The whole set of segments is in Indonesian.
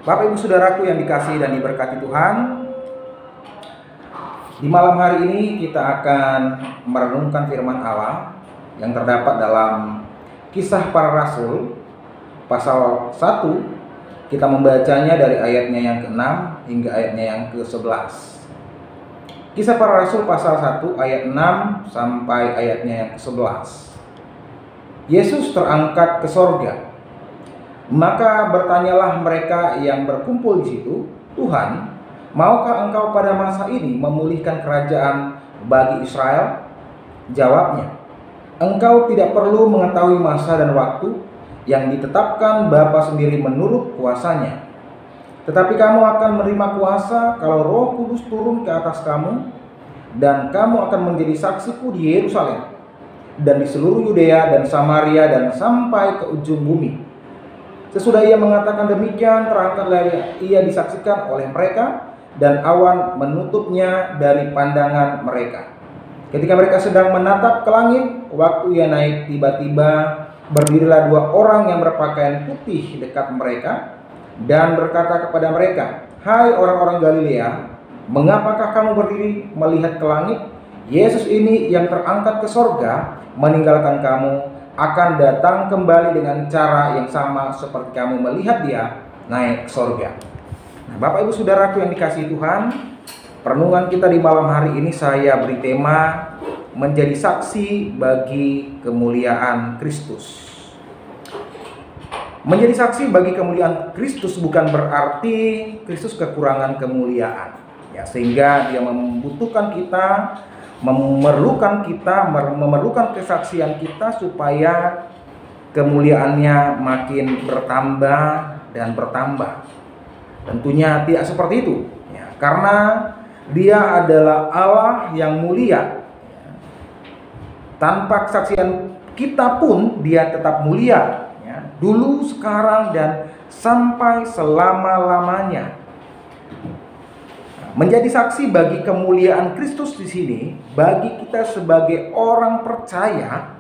Bapak Ibu Saudaraku yang dikasihi dan diberkati Tuhan, di malam hari ini kita akan merenungkan firman Allah yang terdapat dalam Kisah Para Rasul pasal 1. Kita membacanya dari ayatnya yang ke-6 hingga ayatnya yang ke-11. Kisah Para Rasul pasal 1 ayat 6 sampai ayatnya yang ke-11. Yesus terangkat ke sorga. Maka bertanyalah mereka yang berkumpul di situ, "Tuhan, maukah Engkau pada masa ini memulihkan kerajaan bagi Israel?" Jawabnya, "Engkau tidak perlu mengetahui masa dan waktu yang ditetapkan Bapa sendiri menurut kuasanya. Tetapi kamu akan menerima kuasa kalau Roh Kudus turun ke atas kamu, dan kamu akan menjadi saksiku di Yerusalem dan di seluruh Yudea dan Samaria dan sampai ke ujung bumi." Sesudah ia mengatakan demikian, terangkatlah ia disaksikan oleh mereka, dan awan menutupnya dari pandangan mereka. Ketika mereka sedang menatap ke langit, waktu ia naik, tiba-tiba berdirilah dua orang yang berpakaian putih dekat mereka, dan berkata kepada mereka, "Hai orang-orang Galilea, mengapakah kamu berdiri melihat ke langit? Yesus ini yang terangkat ke sorga meninggalkan kamu akan datang kembali dengan cara yang sama seperti kamu melihat dia naik ke sorga." Nah, Bapak Ibu Saudaraku yang dikasihi Tuhan, perenungan kita di malam hari ini saya beri tema menjadi saksi bagi kemuliaan Kristus. Menjadi saksi bagi kemuliaan Kristus bukan berarti Kristus kekurangan kemuliaan, ya, sehingga dia membutuhkan kita, memerlukan kesaksian kita supaya kemuliaannya makin bertambah dan bertambah. Tentunya tidak seperti itu, ya, karena dia adalah Allah yang mulia. Tanpa kesaksian kita pun dia tetap mulia, ya, dulu, sekarang, dan sampai selama-lamanya. Menjadi saksi bagi kemuliaan Kristus di sini bagi kita sebagai orang percaya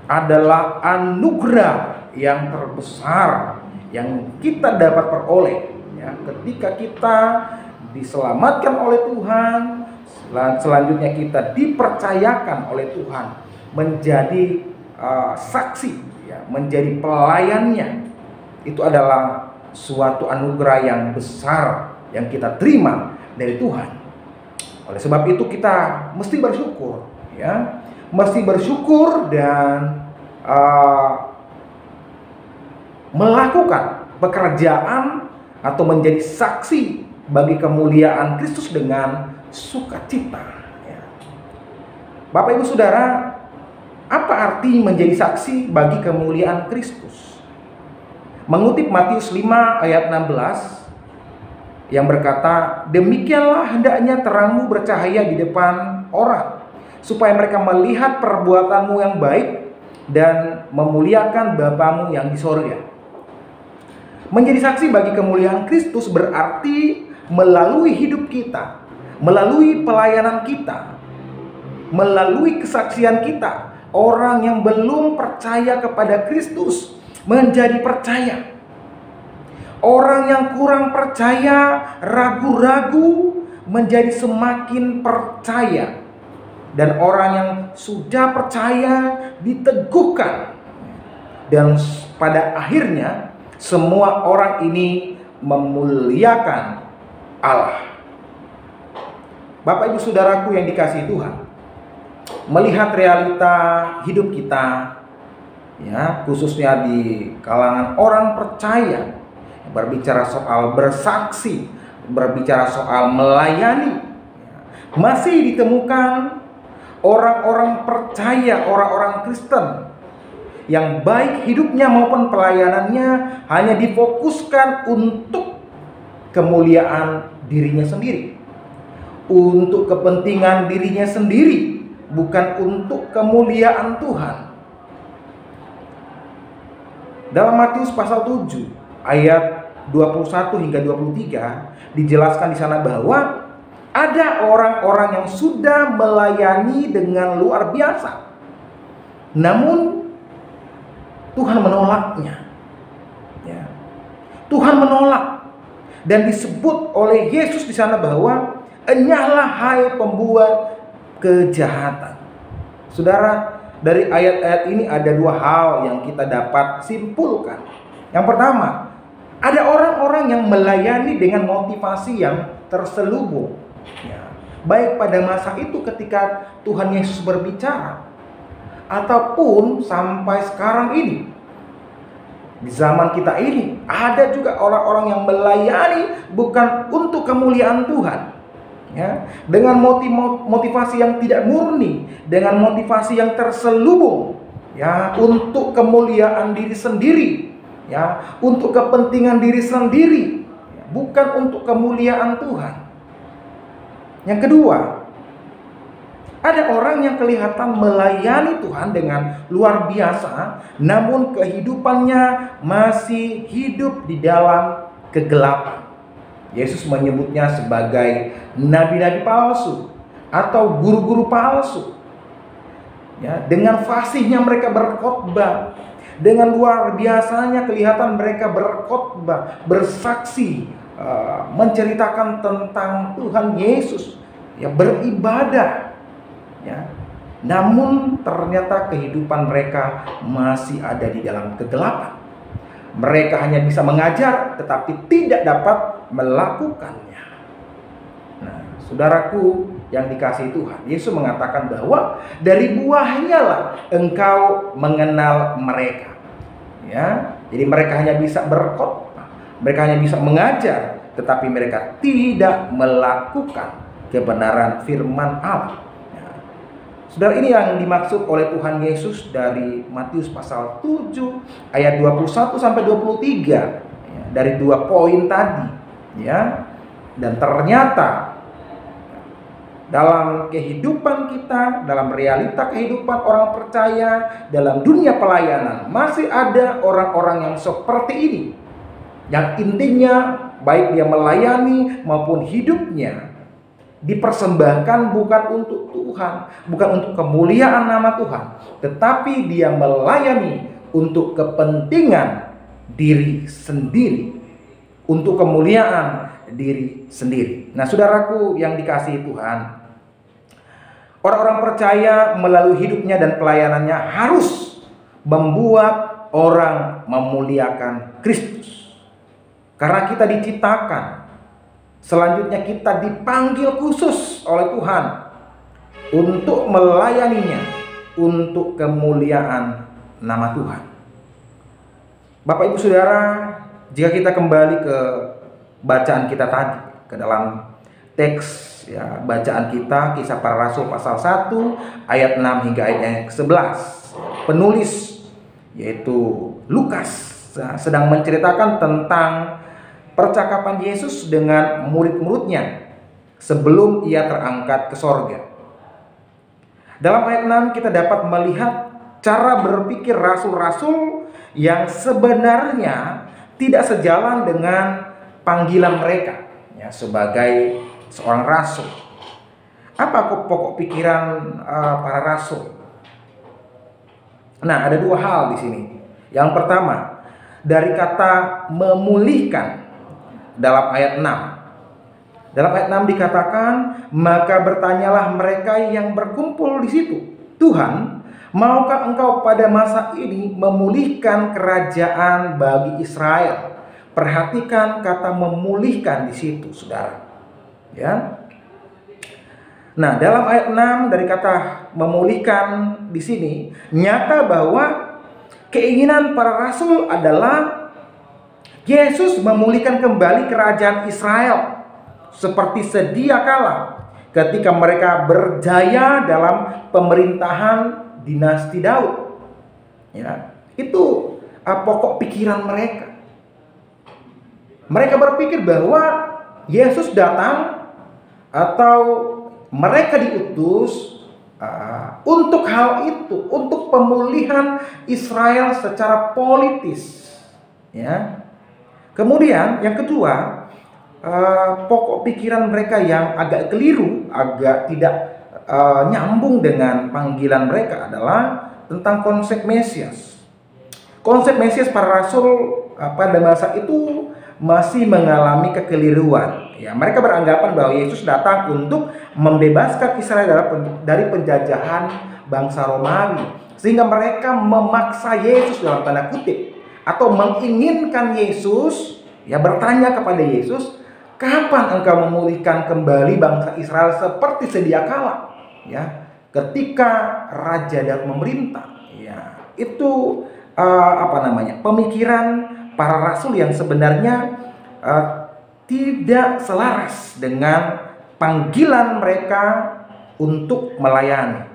adalah anugerah yang terbesar yang kita dapat peroleh, ya, ketika kita diselamatkan oleh Tuhan. Selanjutnya kita dipercayakan oleh Tuhan menjadi saksi, ya, menjadi pelayannya. Itu adalah suatu anugerah yang besar yang kita terima dari Tuhan. Oleh sebab itu kita mesti bersyukur, ya, mesti bersyukur dan melakukan pekerjaan atau menjadi saksi bagi kemuliaan Kristus dengan sukacita, ya. Bapak Ibu Saudara, apa arti menjadi saksi bagi kemuliaan Kristus? Mengutip Matius 5 ayat 16 yang berkata, "Demikianlah hendaknya terangmu bercahaya di depan orang, supaya mereka melihat perbuatanmu yang baik dan memuliakan Bapamu yang di sorga." Menjadi saksi bagi kemuliaan Kristus berarti melalui hidup kita, melalui pelayanan kita, melalui kesaksian kita, orang yang belum percaya kepada Kristus menjadi percaya. Orang yang kurang percaya, ragu-ragu, menjadi semakin percaya. Dan orang yang sudah percaya diteguhkan. Dan pada akhirnya semua orang ini memuliakan Allah. Bapak Ibu Saudaraku yang dikasihi Tuhan, melihat realita hidup kita, ya, khususnya di kalangan orang percaya, berbicara soal bersaksi, berbicara soal melayani, masih ditemukan orang-orang percaya, orang-orang Kristen yang baik hidupnya maupun pelayanannya hanya difokuskan untuk kemuliaan dirinya sendiri, untuk kepentingan dirinya sendiri, bukan untuk kemuliaan Tuhan. Dalam Matius pasal 7 ayat 21 hingga 23 dijelaskan di sana bahwa ada orang-orang yang sudah melayani dengan luar biasa, namun Tuhan menolaknya, ya. Tuhan menolak Dan disebut oleh Yesus di sana bahwa enyahlah hai pembuat kejahatan. Saudara, dari ayat-ayat ini ada dua hal yang kita dapat simpulkan. Yang pertama, ada orang-orang yang melayani dengan motivasi yang terselubung. Ya, baik pada masa itu ketika Tuhan Yesus berbicara, ataupun sampai sekarang ini. Di zaman kita ini, ada juga orang-orang yang melayani bukan untuk kemuliaan Tuhan. Ya, dengan motivasi yang tidak murni, dengan motivasi yang terselubung, ya, untuk kemuliaan diri sendiri, ya, untuk kepentingan diri sendiri, ya, bukan untuk kemuliaan Tuhan. Yang kedua, ada orang yang kelihatan melayani Tuhan dengan luar biasa, namun kehidupannya masih hidup di dalam kegelapan. Yesus menyebutnya sebagai nabi-nabi palsu atau guru-guru palsu. Ya, dengan fasihnya mereka berkhotbah, dengan luar biasanya kelihatan mereka berkhotbah, bersaksi, menceritakan tentang Tuhan Yesus, ya, beribadah. Ya, namun ternyata kehidupan mereka masih ada di dalam kegelapan. Mereka hanya bisa mengajar tetapi tidak dapat melakukannya. Nah, saudaraku yang dikasihi Tuhan, Yesus mengatakan bahwa dari buahnya lah engkau mengenal mereka. Ya, jadi mereka hanya bisa berkhotbah, mereka hanya bisa mengajar, tetapi mereka tidak melakukan kebenaran firman Allah. Saudara, ini yang dimaksud oleh Tuhan Yesus dari Matius pasal 7 ayat 21 sampai 23, ya, dari dua poin tadi, ya. Dan ternyata dalam kehidupan kita, dalam realita kehidupan orang percaya, dalam dunia pelayanan, masih ada orang-orang yang seperti ini, yang intinya baik dia melayani maupun hidupnya dipersembahkan bukan untuk Tuhan, bukan untuk kemuliaan nama Tuhan, tetapi dia melayani untuk kepentingan diri sendiri, untuk kemuliaan diri sendiri. Nah, saudaraku yang dikasihi Tuhan, orang-orang percaya melalui hidupnya dan pelayanannya harus membuat orang memuliakan Kristus. Karena kita diciptakan, selanjutnya kita dipanggil khusus oleh Tuhan untuk melayaninya, untuk kemuliaan nama Tuhan. Bapak Ibu Saudara, jika kita kembali ke bacaan kita tadi, ke dalam teks, ya, bacaan kita Kisah Para Rasul pasal 1 ayat 6 hingga ayat yang ke-11, penulis yaitu Lukas sedang menceritakan tentang percakapan Yesus dengan murid-muridnya sebelum ia terangkat ke sorga. Dalam ayat 6 kita dapat melihat cara berpikir rasul-rasul yang sebenarnya tidak sejalan dengan panggilan mereka, ya, sebagai seorang rasul. Apa pokok pikiran para rasul? Nah, ada dua hal di sini. Yang pertama, dari kata memulihkan. Dalam ayat 6. Dalam ayat 6 dikatakan, maka bertanyalah mereka yang berkumpul di situ, Tuhan, maukah engkau pada masa ini memulihkan kerajaan bagi Israel? Perhatikan kata memulihkan di situ, saudara. Ya. Nah, dalam ayat 6 dari kata memulihkan di sini nyata bahwa keinginan para rasul adalah Yesus memulihkan kembali kerajaan Israel seperti sedia kala ketika mereka berjaya dalam pemerintahan dinasti Daud. Ya, itu pokok pikiran mereka. Mereka berpikir bahwa Yesus datang atau mereka diutus untuk hal itu, untuk pemulihan Israel secara politis. Ya. Kemudian yang kedua, pokok pikiran mereka yang agak keliru, agak tidak nyambung dengan panggilan mereka adalah tentang konsep Mesias. Konsep Mesias para rasul pada masa itu masih mengalami kekeliruan. Ya, mereka beranggapan bahwa Yesus datang untuk membebaskan Israel dari penjajahan bangsa Romawi, sehingga mereka memaksa Yesus dalam tanda kutip, atau menginginkan Yesus, ya, bertanya kepada Yesus, kapan engkau memulihkan kembali bangsa Israel seperti sedia kala, ya, ketika Raja Daud memerintah. Ya, itu pemikiran para rasul yang sebenarnya tidak selaras dengan panggilan mereka untuk melayani.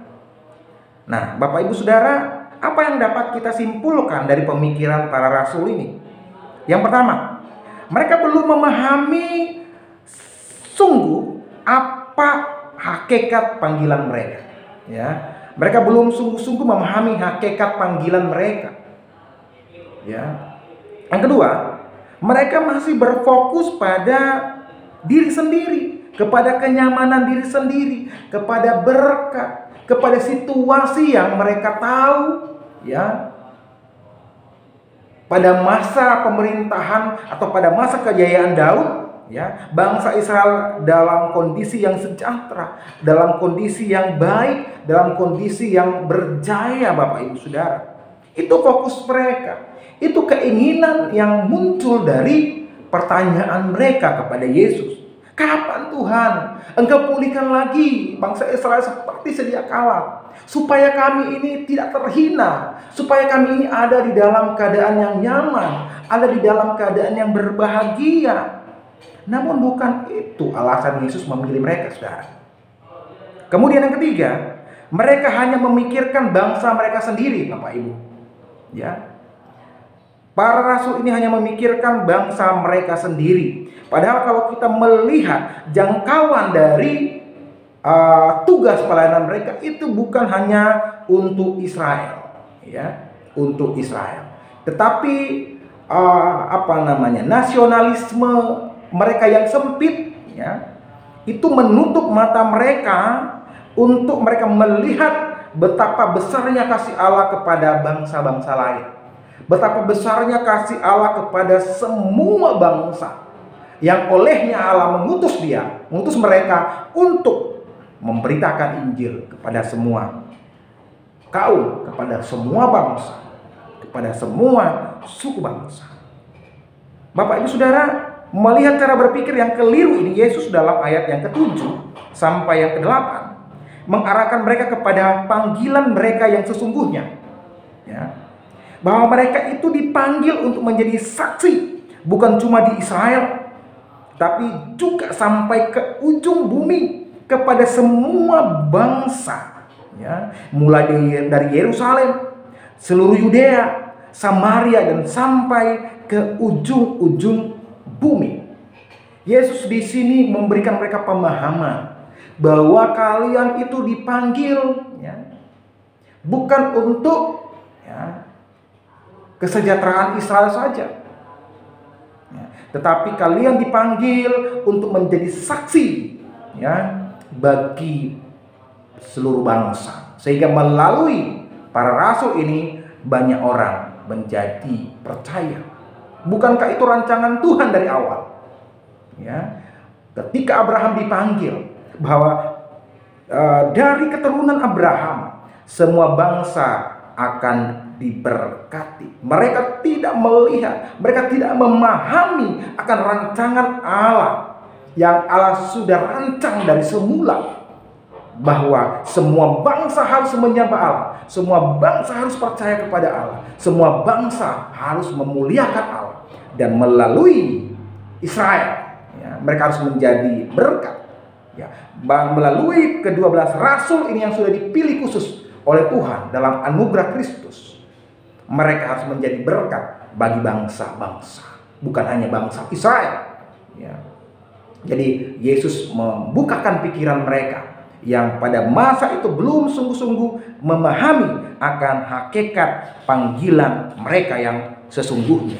Nah, Bapak Ibu Saudara, apa yang dapat kita simpulkan dari pemikiran para rasul ini? Yang pertama, mereka belum memahami sungguh apa hakikat panggilan mereka. Ya, mereka belum sungguh-sungguh memahami hakikat panggilan mereka. Ya. Yang kedua, mereka masih berfokus pada diri sendiri, kepada kenyamanan diri sendiri, kepada berkat, kepada situasi yang mereka tahu, ya. Pada masa pemerintahan atau pada masa kejayaan Daud, ya, bangsa Israel dalam kondisi yang sejahtera, dalam kondisi yang baik, dalam kondisi yang berjaya, Bapak Ibu Saudara. Itu fokus mereka. Itu keinginan yang muncul dari pertanyaan mereka kepada Yesus. Kapan Tuhan Engkau pulihkan lagi bangsa Israel seperti sedia kala, supaya kami ini tidak terhina, supaya kami ini ada di dalam keadaan yang nyaman, ada di dalam keadaan yang berbahagia. Namun bukan itu alasan Yesus memilih mereka, saudara. Kemudian yang ketiga, mereka hanya memikirkan bangsa mereka sendiri, Bapak Ibu. Ya, para rasul ini hanya memikirkan bangsa mereka sendiri. Padahal kalau kita melihat jangkauan dari tugas pelayanan mereka, itu bukan hanya untuk Israel, ya, untuk Israel. Tetapi nasionalisme mereka yang sempit, ya, itu menutup mata mereka untuk mereka melihat betapa besarnya kasih Allah kepada bangsa-bangsa lain. Betapa besarnya kasih Allah kepada semua bangsa, yang olehnya Allah mengutus mereka untuk memberitakan Injil kepada semua kaum, kepada semua bangsa, kepada semua suku bangsa. Bapak Ibu Saudara, melihat cara berpikir yang keliru ini, Yesus dalam ayat yang ke-7 sampai yang ke-8 mengarahkan mereka kepada panggilan mereka yang sesungguhnya, ya, bahwa mereka itu dipanggil untuk menjadi saksi, bukan cuma di Israel, tapi juga sampai ke ujung bumi, kepada semua bangsa, ya, mulai dari Yerusalem, seluruh Yudea, Samaria, dan sampai ke ujung-ujung bumi. Yesus di sini memberikan mereka pemahaman bahwa kalian itu dipanggil, ya, bukan untuk, ya, kesejahteraan Israel saja, ya, tetapi kalian dipanggil untuk menjadi saksi, ya, bagi seluruh bangsa, sehingga melalui para rasul ini banyak orang menjadi percaya. Bukankah itu rancangan Tuhan dari awal? Ya, ketika Abraham dipanggil bahwa dari keturunan Abraham semua bangsa akan diberkati. Mereka tidak melihat, mereka tidak memahami akan rancangan Allah yang Allah sudah rancang dari semula, bahwa semua bangsa harus menyembah Allah, semua bangsa harus percaya kepada Allah, semua bangsa harus memuliakan Allah, dan melalui Israel, ya, mereka harus menjadi berkat, ya, melalui ke-12 rasul ini yang sudah dipilih khusus oleh Tuhan dalam anugerah Kristus, mereka harus menjadi berkat bagi bangsa-bangsa, bukan hanya bangsa Israel, ya. Jadi Yesus membukakan pikiran mereka yang pada masa itu belum sungguh-sungguh memahami akan hakikat panggilan mereka yang sesungguhnya.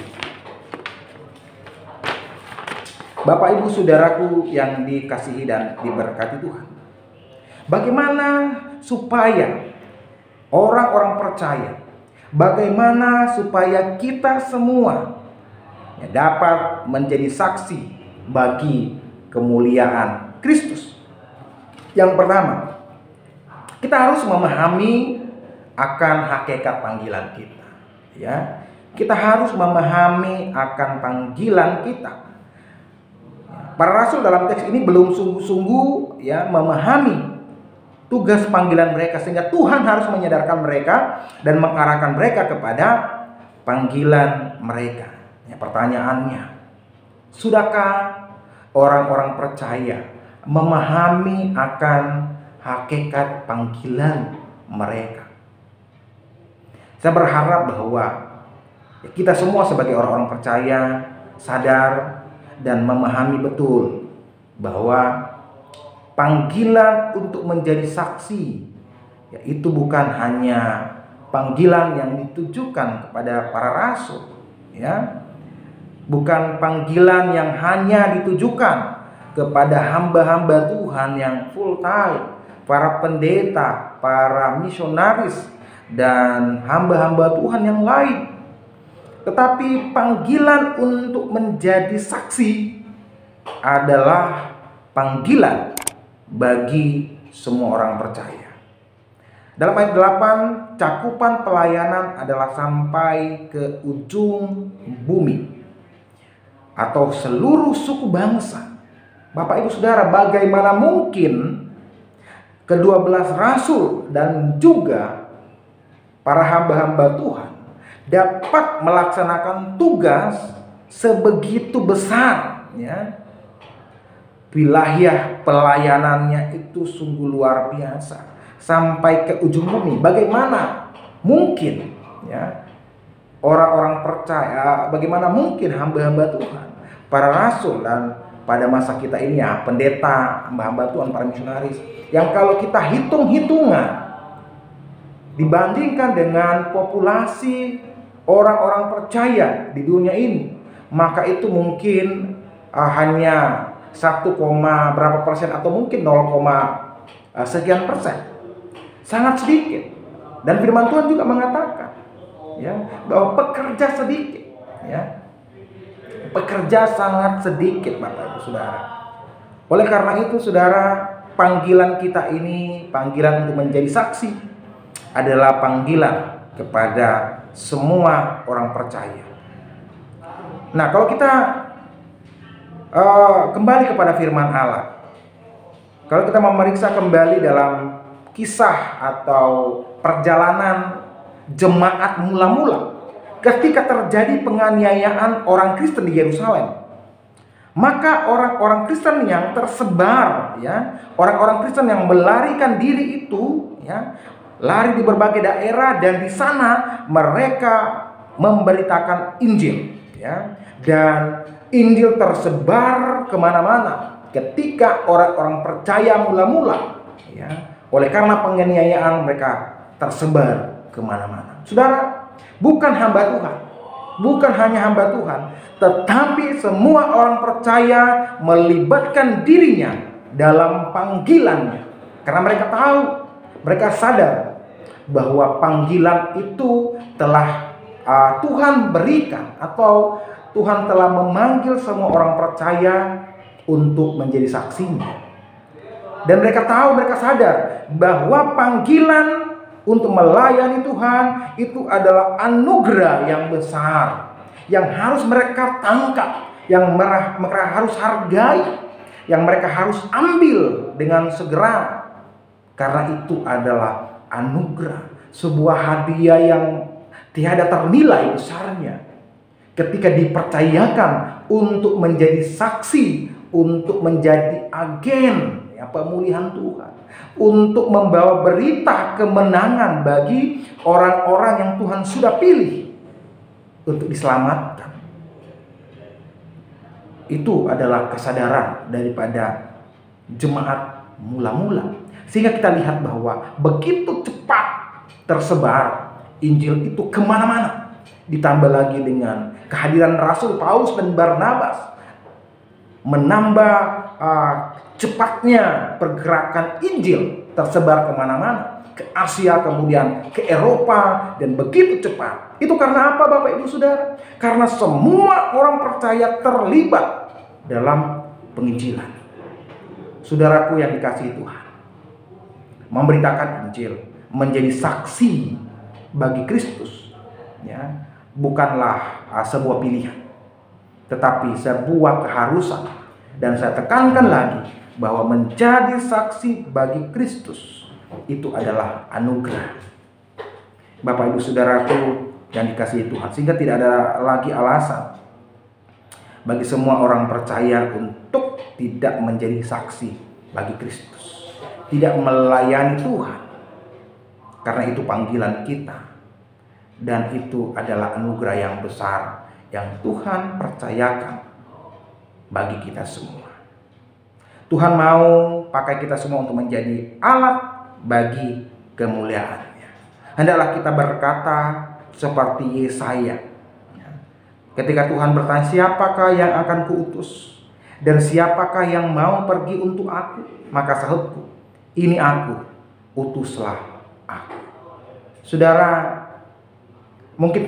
Bapak Ibu Saudaraku yang dikasihi dan diberkati Tuhan, bagaimana supaya orang-orang percaya, bagaimana supaya kita semua ya, dapat menjadi saksi bagi kemuliaan Kristus. Yang pertama, kita harus memahami akan hakikat panggilan kita. Ya, kita harus memahami akan panggilan kita. Para rasul dalam teks ini belum sungguh-sungguh ya memahami tugas panggilan mereka, sehingga Tuhan harus menyadarkan mereka dan mengarahkan mereka kepada panggilan mereka. Ya, pertanyaannya, sudahkah orang-orang percaya memahami akan hakikat panggilan mereka? Saya berharap bahwa kita semua sebagai orang-orang percaya sadar dan memahami betul bahwa panggilan untuk menjadi saksi, ya, itu bukan hanya panggilan yang ditujukan kepada para rasul, ya, bukan panggilan yang hanya ditujukan kepada hamba-hamba Tuhan yang full time, para pendeta, para misionaris, dan hamba-hamba Tuhan yang lain. Tetapi panggilan untuk menjadi saksi adalah panggilan bagi semua orang percaya. Dalam ayat 8, cakupan pelayanan adalah sampai ke ujung bumi atau seluruh suku bangsa. Bapak Ibu Saudara, bagaimana mungkin ke-12 rasul dan juga para hamba-hamba Tuhan dapat melaksanakan tugas sebegitu besar, ya. Wilayah pelayanannya itu sungguh luar biasa sampai ke ujung bumi. Bagaimana mungkin, ya, orang-orang percaya, bagaimana mungkin hamba-hamba Tuhan, para rasul, dan pada masa kita ini ya pendeta, hamba-hamba Tuhan, para misionaris, yang kalau kita hitung-hitungan dibandingkan dengan populasi orang-orang percaya di dunia ini, maka itu mungkin hanya 1, berapa persen atau mungkin 0, sekian persen. Sangat sedikit. Dan firman Tuhan juga mengatakan, ya, bahwa pekerja sedikit, ya. Pekerja sangat sedikit, Bapak Ibu Saudara. Oleh karena itu, Saudara, panggilan kita ini, panggilan untuk menjadi saksi, adalah panggilan kepada semua orang percaya. Nah, kalau kita kembali kepada firman Allah, kalau kita memeriksa kembali dalam kisah atau perjalanan jemaat mula-mula, ketika terjadi penganiayaan orang Kristen di Yerusalem, maka orang-orang Kristen yang tersebar, ya, orang-orang Kristen yang melarikan diri itu, ya, lari di berbagai daerah, dan di sana mereka memberitakan Injil, ya, dan Injil tersebar kemana-mana. Ketika orang-orang percaya mula-mula, ya, oleh karena penganiayaan mereka tersebar kemana-mana. Saudara, bukan hamba Tuhan, bukan hanya hamba Tuhan, tetapi semua orang percaya melibatkan dirinya dalam panggilannya, karena mereka tahu, mereka sadar bahwa panggilan itu telah Tuhan berikan, atau Tuhan telah memanggil semua orang percaya untuk menjadi saksinya. Dan mereka tahu, mereka sadar bahwa panggilan untuk melayani Tuhan itu adalah anugerah yang besar, yang harus mereka tangkap, yang mereka harus hargai, yang mereka harus ambil dengan segera. Karena itu adalah anugerah, sebuah hadiah yang tiada ternilai besarnya ketika dipercayakan untuk menjadi saksi, untuk menjadi agen, ya, pemulihan Tuhan, untuk membawa berita kemenangan bagi orang-orang yang Tuhan sudah pilih untuk diselamatkan. Itu adalah kesadaran daripada jemaat mula-mula. Sehingga kita lihat bahwa begitu cepat tersebar Injil itu kemana-mana. Ditambah lagi dengan kehadiran Rasul Paulus dan Barnabas, menambah cepatnya pergerakan Injil tersebar kemana-mana, ke Asia, kemudian ke Eropa, dan begitu cepat. Itu karena apa, Bapak Ibu Saudara? Karena semua orang percaya terlibat dalam penginjilan. Saudaraku yang dikasihi Tuhan, memberitakan Injil, menjadi saksi bagi Kristus, ya, bukanlah sebuah pilihan, tetapi sebuah keharusan. Dan saya tekankan lagi bahwa menjadi saksi bagi Kristus itu adalah anugerah, Bapak Ibu Saudaraku yang dikasihi Tuhan. Sehingga tidak ada lagi alasan bagi semua orang percaya untuk tidak menjadi saksi bagi Kristus, tidak melayani Tuhan, karena itu panggilan kita, dan itu adalah anugerah yang besar yang Tuhan percayakan bagi kita semua. Tuhan mau pakai kita semua untuk menjadi alat bagi kemuliaan-Nya. Hendaklah kita berkata seperti Yesaya, ketika Tuhan bertanya, siapakah yang akan kuutus dan siapakah yang mau pergi untuk aku? Maka sahutku, ini aku, utuslah aku. Saudara, mungkin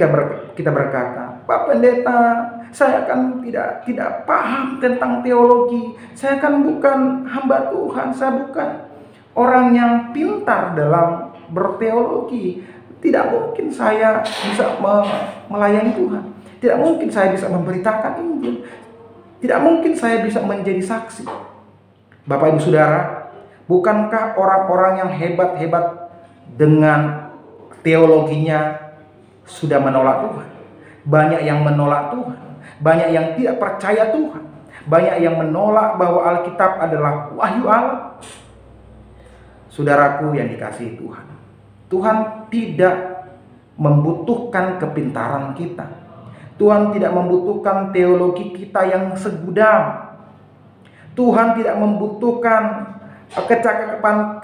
kita berkata, Pak Pendeta, saya kan tidak paham tentang teologi. Saya kan bukan hamba Tuhan. Saya bukan orang yang pintar dalam berteologi. Tidak mungkin saya bisa melayani Tuhan. Tidak mungkin saya bisa memberitakan Injil. Tidak mungkin saya bisa menjadi saksi. Bapak Ibu Saudara, bukankah orang-orang yang hebat-hebat dengan teologinya sudah menolak Tuhan? Banyak yang menolak Tuhan, banyak yang tidak percaya Tuhan, banyak yang menolak bahwa Alkitab adalah wahyu Allah. Saudaraku yang dikasihi Tuhan, Tuhan tidak membutuhkan kepintaran kita. Tuhan tidak membutuhkan teologi kita yang segudang. Tuhan tidak membutuhkan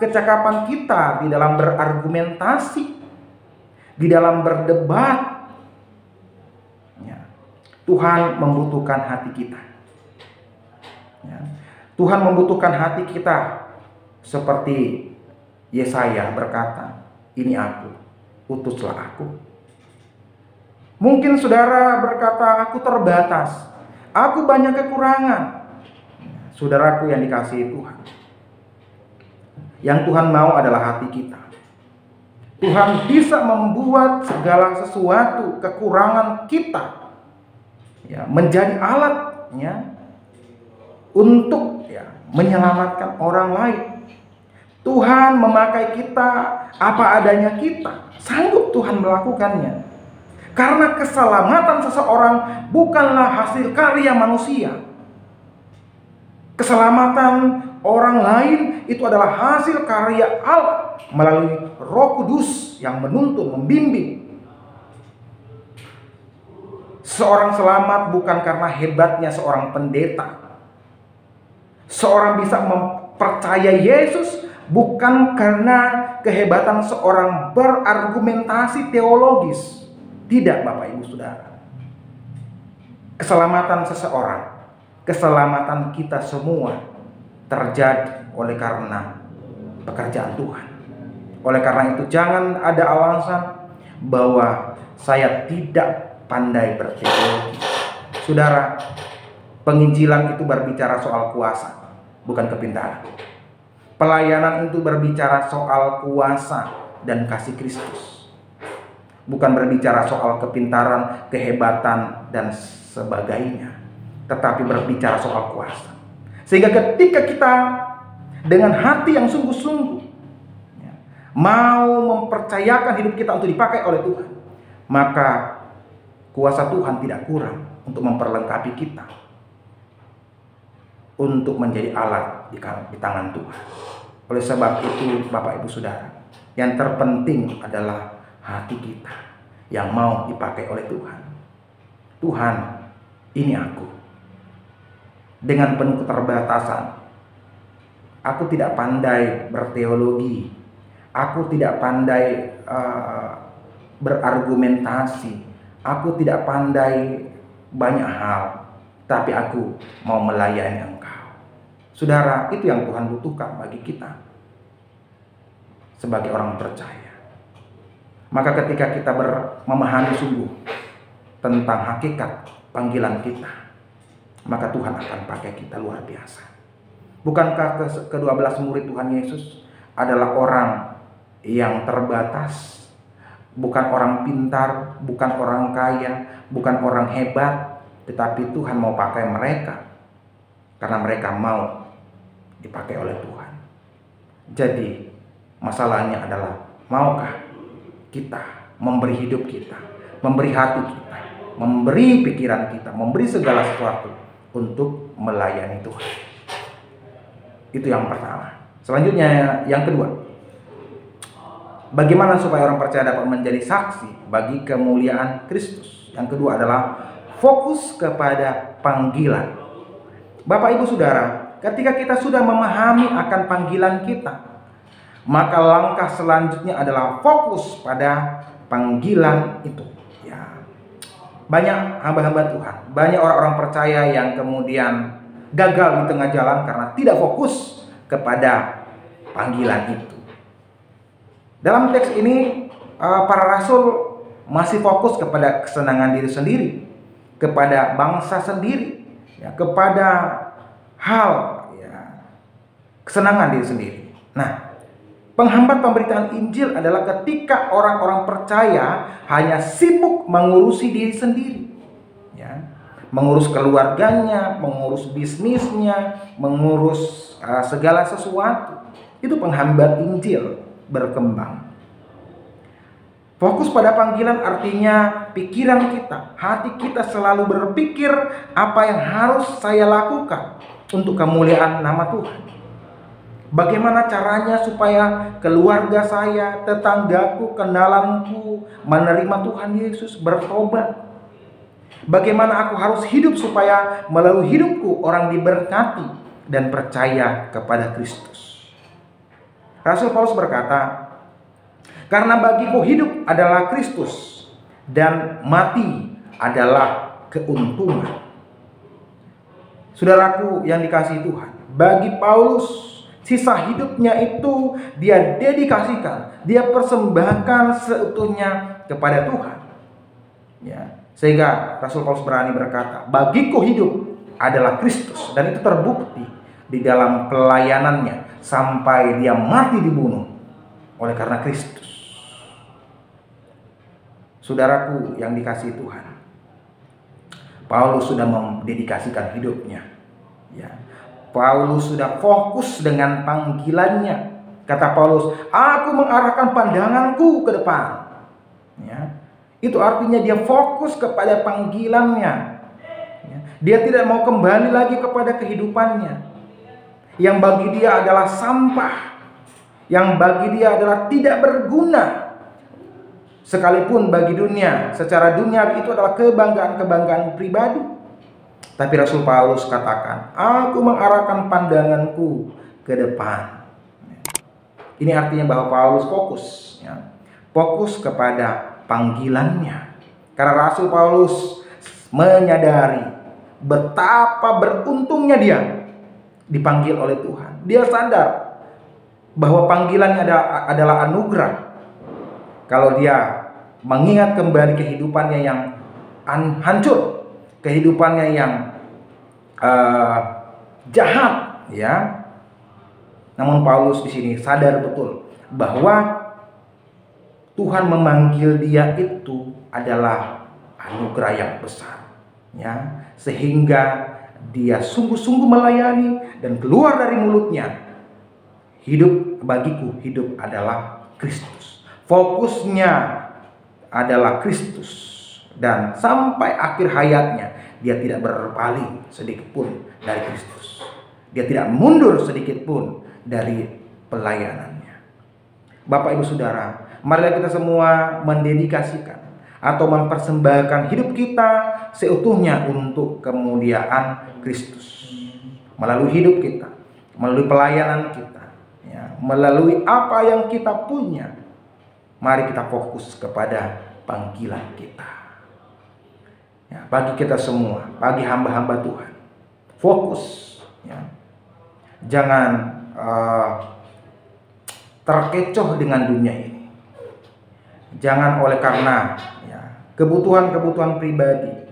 kecakapan kita di dalam berargumentasi, di dalam berdebat. Tuhan membutuhkan hati kita. Tuhan membutuhkan hati kita seperti Yesaya berkata, ini aku, utuslah aku. Mungkin saudara berkata, aku terbatas, aku banyak kekurangan. Saudaraku yang dikasihi Tuhan, yang Tuhan mau adalah hati kita. Tuhan bisa membuat segala sesuatu kekurangan kita, menjadi alatnya untuk menyelamatkan orang lain. Tuhan memakai kita apa adanya kita, sanggup Tuhan melakukannya. Karena keselamatan seseorang bukanlah hasil karya manusia. Keselamatan orang lain itu adalah hasil karya Allah melalui Roh Kudus yang menuntun, membimbing. Seorang selamat bukan karena hebatnya seorang pendeta. Seorang bisa mempercaya Yesus bukan karena kehebatan seorang berargumentasi teologis. Tidak, Bapak Ibu Saudara. Keselamatan seseorang, keselamatan kita semua terjadi oleh karena pekerjaan Tuhan. Oleh karena itu jangan ada alasan bahwa saya tidak pandai berteologi. Saudara, penginjilan itu berbicara soal kuasa, bukan kepintaran. Pelayanan itu berbicara soal kuasa dan kasih Kristus, bukan berbicara soal kepintaran, kehebatan, dan sebagainya, tetapi berbicara soal kuasa. Sehingga ketika kita dengan hati yang sungguh-sungguh mau mempercayakan hidup kita untuk dipakai oleh Tuhan, maka kuasa Tuhan tidak kurang untuk memperlengkapi kita untuk menjadi alat di tangan Tuhan. Oleh sebab itu, Bapak Ibu Saudara, yang terpenting adalah hati kita yang mau dipakai oleh Tuhan. Tuhan, ini aku. Dengan penuh keterbatasan, aku tidak pandai berteologi, aku tidak pandai berargumentasi, aku tidak pandai banyak hal, tapi aku mau melayani Engkau. Saudara, itu yang Tuhan butuhkan bagi kita. sebagai orang percaya. Maka ketika kita memahami sungguh tentang hakikat panggilan kita, maka Tuhan akan pakai kita luar biasa. Bukankah ke-12 murid Tuhan Yesus adalah orang yang terbatas, bukan orang pintar, bukan orang kaya, bukan orang hebat, tetapi Tuhan mau pakai mereka karena mereka mau dipakai oleh Tuhan. Jadi masalahnya adalah, maukah kita memberi hidup kita, memberi hati kita, memberi pikiran kita, memberi segala sesuatu untuk melayani Tuhan. Itu yang pertama. Selanjutnya yang kedua, bagaimana supaya orang percaya dapat menjadi saksi bagi kemuliaan Kristus? Yang kedua adalah fokus kepada panggilan. Bapak Ibu Saudara, ketika kita sudah memahami akan panggilan kita, maka langkah selanjutnya adalah fokus pada panggilan itu. Ya. Banyak hamba-hamba Tuhan, banyak orang-orang percaya yang kemudian gagal di tengah jalan karena tidak fokus kepada panggilan itu. Dalam teks ini para rasul masih fokus kepada kesenangan diri sendiri, kepada bangsa sendiri, ya, kepada hal ya, kesenangan diri sendiri. Nah, penghambat pemberitaan Injil adalah ketika orang-orang percaya hanya sibuk mengurusi diri sendiri, ya, mengurus keluarganya, mengurus bisnisnya, mengurus segala sesuatu. Itu penghambat Injil berkembang. Fokus pada panggilan artinya pikiran kita, hati kita selalu berpikir apa yang harus saya lakukan untuk kemuliaan nama Tuhan. Bagaimana caranya supaya keluarga saya, tetanggaku, kenalanku menerima Tuhan Yesus, bertobat. Bagaimana aku harus hidup supaya melalui hidupku orang diberkati dan percaya kepada Kristus. Rasul Paulus berkata, karena bagiku hidup adalah Kristus dan mati adalah keuntungan. Saudaraku yang dikasihi Tuhan, bagi Paulus sisa hidupnya itu dia dedikasikan, dia persembahkan seutuhnya kepada Tuhan. Ya, sehingga Rasul Paulus berani berkata, bagiku hidup adalah Kristus, dan itu terbukti di dalam pelayanannya sampai dia mati dibunuh oleh karena Kristus. Saudaraku yang dikasihi Tuhan, Paulus sudah mendedikasikan hidupnya. Ya, Paulus sudah fokus dengan panggilannya. Kata Paulus, aku mengarahkan pandanganku ke depan. Ya, itu artinya dia fokus kepada panggilannya. Ya, dia tidak mau kembali lagi kepada kehidupannya yang bagi dia adalah sampah, yang bagi dia adalah tidak berguna. Sekalipun bagi dunia, secara duniawi itu adalah kebanggaan-kebanggaan pribadi. Tapi Rasul Paulus katakan, aku mengarahkan pandanganku ke depan. Ini artinya bahwa Paulus fokus, ya, fokus kepada panggilannya. Karena Rasul Paulus menyadari betapa beruntungnya dia dipanggil oleh Tuhan. Dia sadar bahwa panggilannya adalah anugerah. Kalau dia mengingat kembali kehidupannya yang hancur, kehidupannya yang jahat, ya. Namun Paulus di sini sadar betul bahwa Tuhan memanggil dia itu adalah anugerah yang besar, ya, sehingga dia sungguh-sungguh melayani dan keluar dari mulutnya, hidup bagiku hidup adalah Kristus. Fokusnya adalah Kristus, dan sampai akhir hayatnya dia tidak berpaling sedikit pun dari Kristus. Dia tidak mundur sedikit pun dari pelayanannya. Bapak Ibu Saudara, marilah kita semua mendedikasikan atau mempersembahkan hidup kita seutuhnya untuk kemuliaan Kristus. Melalui hidup kita, melalui pelayanan kita, ya, melalui apa yang kita punya, mari kita fokus kepada panggilan kita. Ya, bagi kita semua, bagi hamba-hamba Tuhan, fokus. Ya. Jangan terkecoh dengan dunia ini. Jangan oleh karena kebutuhan-kebutuhan pribadi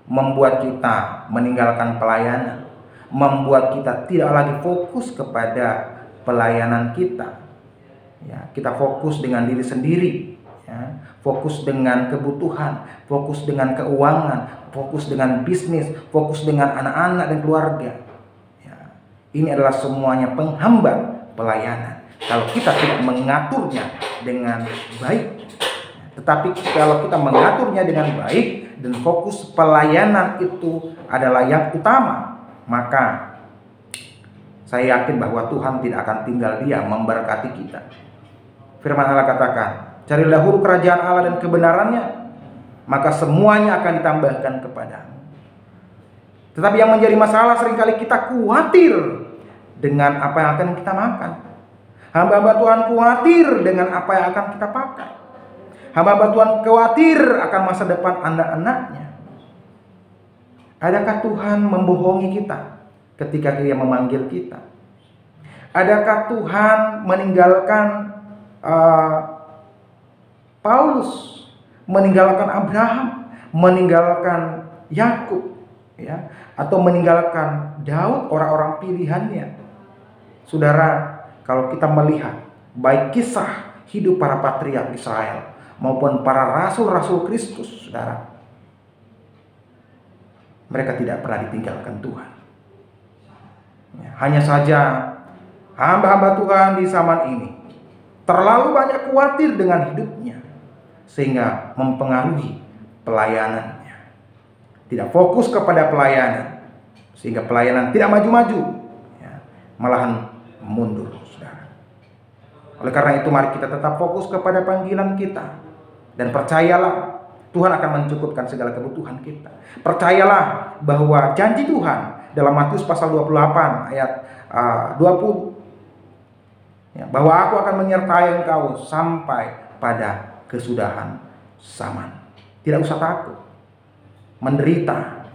membuat kita meninggalkan pelayanan, membuat kita tidak lagi fokus kepada pelayanan kita. Kita fokus dengan diri sendiri, fokus dengan kebutuhan, fokus dengan keuangan, fokus dengan bisnis, fokus dengan anak-anak dan keluarga. Ini adalah semuanya penghambat pelayanan kalau kita tidak mengaturnya dengan baik. Tetapi kalau kita mengaturnya dengan baik dan fokus pelayanan itu adalah yang utama, maka saya yakin bahwa Tuhan tidak akan tinggal diam memberkati kita. Firman Allah katakan, cari dahulu kerajaan Allah dan kebenarannya, maka semuanya akan ditambahkan kepadamu. Tetapi yang menjadi masalah seringkali kita khawatir dengan apa yang akan kita makan. Hamba-hamba Tuhan khawatir dengan apa yang akan kita pakai. Hamba-hamba Tuhan khawatir akan masa depan anak-anaknya. Adakah Tuhan membohongi kita ketika Dia memanggil kita? Adakah Tuhan meninggalkan Paulus, meninggalkan Abraham, meninggalkan Yakub, atau meninggalkan Daud, orang-orang pilihannya? Saudara, kalau kita melihat baik kisah hidup para patriark Israel maupun para rasul-rasul Kristus, saudara, mereka tidak pernah ditinggalkan Tuhan. Hanya saja hamba-hamba Tuhan di zaman ini terlalu banyak khawatir dengan hidupnya sehingga mempengaruhi pelayanannya. Tidak fokus kepada pelayanan sehingga pelayanan tidak maju-maju, malahan mundur, saudara. Oleh karena itu mari kita tetap fokus kepada panggilan kita dan percayalah Tuhan akan mencukupkan segala kebutuhan kita. Percayalah bahwa janji Tuhan dalam Matius pasal 28 ayat 20, bahwa aku akan menyertai engkau sampai pada kesudahan zaman. Tidak usah takut menderita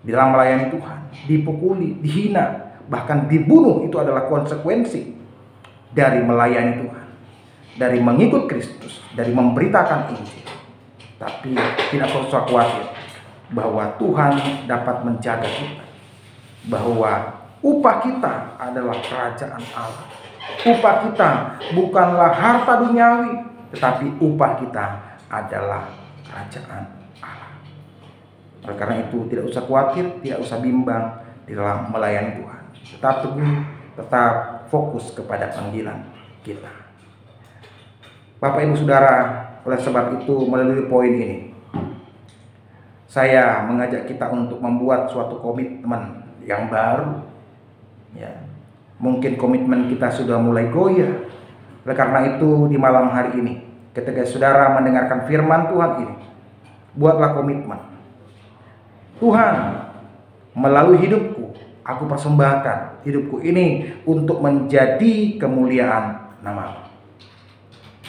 di dalam melayani Tuhan, dipukuli, dihina, bahkan dibunuh. Itu adalah konsekuensi dari melayani Tuhan, dari mengikut Kristus, dari memberitakan Injil. Tapi tidak perlu khawatir bahwa Tuhan dapat menjaga kita, bahwa upah kita adalah kerajaan Allah. Upah kita bukanlah harta duniawi, tetapi upah kita adalah kerajaan Allah. Oleh karena itu tidak usah khawatir, tidak usah bimbang di dalam melayani Tuhan. Tetap teguh, tetap fokus kepada panggilan kita. Bapak Ibu Saudara, oleh sebab itu melalui poin ini saya mengajak kita untuk membuat suatu komitmen yang baru. Mungkin komitmen kita sudah mulai goyah. Oleh karena itu di malam hari ini ketika saudara mendengarkan firman Tuhan ini, buatlah komitmen. Tuhan, melalui hidupku aku persembahkan hidupku ini untuk menjadi kemuliaan nama-Mu.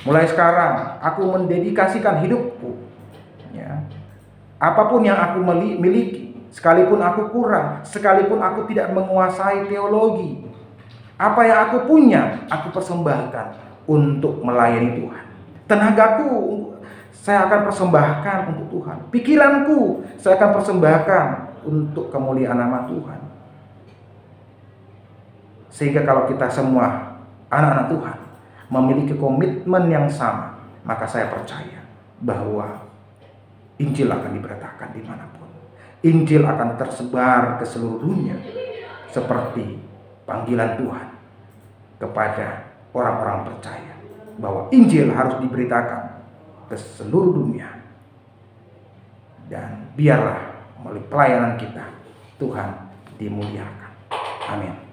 Mulai sekarang aku mendedikasikan hidupku, apapun yang aku miliki, sekalipun aku kurang, sekalipun aku tidak menguasai teologi, apa yang aku punya aku persembahkan untuk melayani Tuhan. Tenagaku saya akan persembahkan untuk Tuhan. Pikiranku saya akan persembahkan untuk kemuliaan nama Tuhan. Sehingga kalau kita semua anak-anak Tuhan memiliki komitmen yang sama, maka saya percaya bahwa Injil akan diberitakan dimanapun. Injil akan tersebar ke seluruh dunia seperti panggilan Tuhan kepada orang-orang percaya bahwa Injil harus diberitakan ke seluruh dunia. Dan biarlah melalui pelayanan kita Tuhan dimuliakan. Amin.